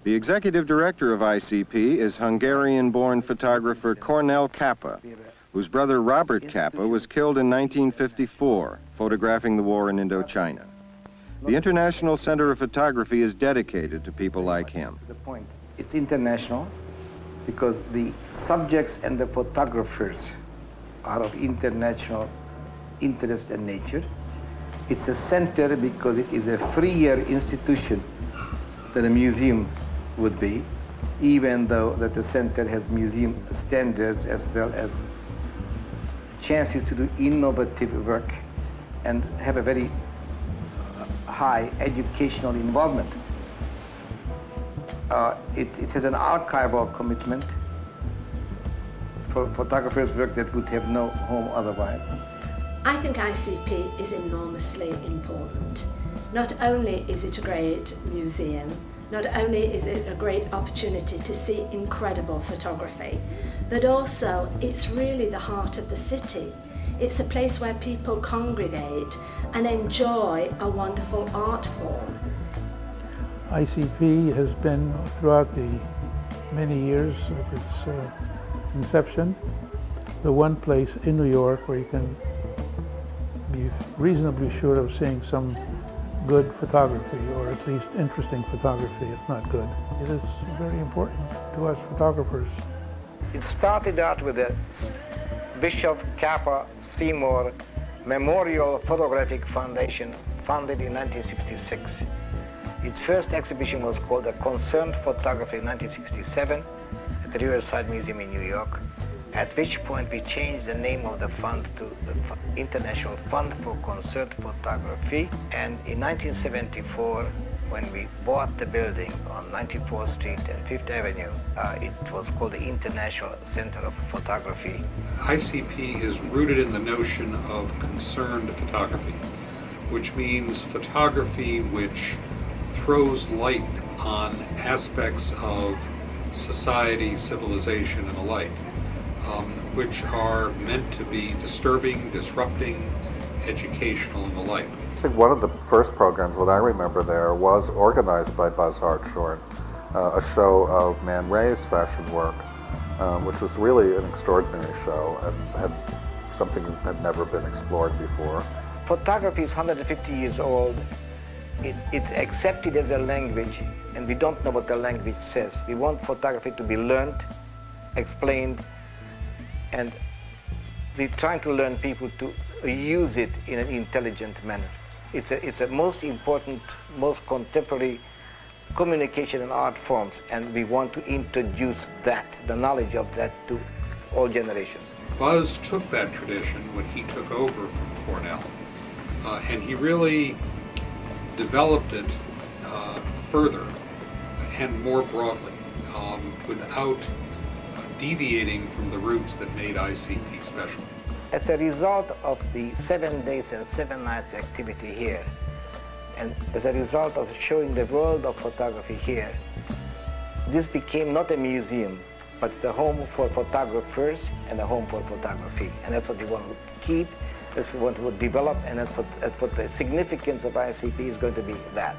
The executive director of ICP is Hungarian-born photographer Cornel Kappa, whose brother Robert Kappa was killed in 1954, photographing the war in Indochina. The International Center of Photography is dedicated to people like him. It's international because the subjects and the photographers are of international interest and nature. It's a center because it is a freer institution than a museum would be, even though that the center has museum standards as well as chances to do innovative work and have a very high educational involvement. It has an archival commitment for photographers' work that would have no home otherwise. I think ICP is enormously important. Not only is it a great museum, not only is it a great opportunity to see incredible photography, but also it's really the heart of the city. It's a place where people congregate and enjoy a wonderful art form. ICP has been, throughout the many years of its inception, the one place in New York where you can be reasonably sure of seeing some good photography, or at least interesting photography, if not good. It is very important to us photographers. It started out with the Bishop Kappa Seymour Memorial Photographic Foundation, founded in 1966. Its first exhibition was called The Concerned Photography in 1967 at the Riverside Museum in New York, at which point we changed the name of the fund to the International Fund for Concerned Photography. And in 1974, when we bought the building on 94th Street and 5th Avenue, it was called the International Center of Photography. ICP is rooted in the notion of concerned photography, which means photography which throws light on aspects of society, civilization, and the like, which are meant to be disturbing, disrupting, educational, and the like. I think one of the first programs that I remember there was organized by Buzz Hartshorn, a show of Man Ray's fashion work, which was really an extraordinary show and had something that had never been explored before. Photography is 150 years old. It's accepted as a language, and we don't know what the language says. We want photography to be learned, explained, and we're trying to learn people to use it in an intelligent manner. It's a most important, most contemporary communication and art forms, and we want to introduce that, the knowledge of that, to all generations. Buzz took that tradition when he took over from Cornell, and he really developed it further and more broadly, without deviating from the roots that made ICP special. As a result of the 7 days and 7 nights activity here, and as a result of showing the world of photography here, this became not a museum, but the home for photographers and a home for photography. And that's what we want to keep, that's what we want to develop, and that's what the significance of ICP is going to be, that.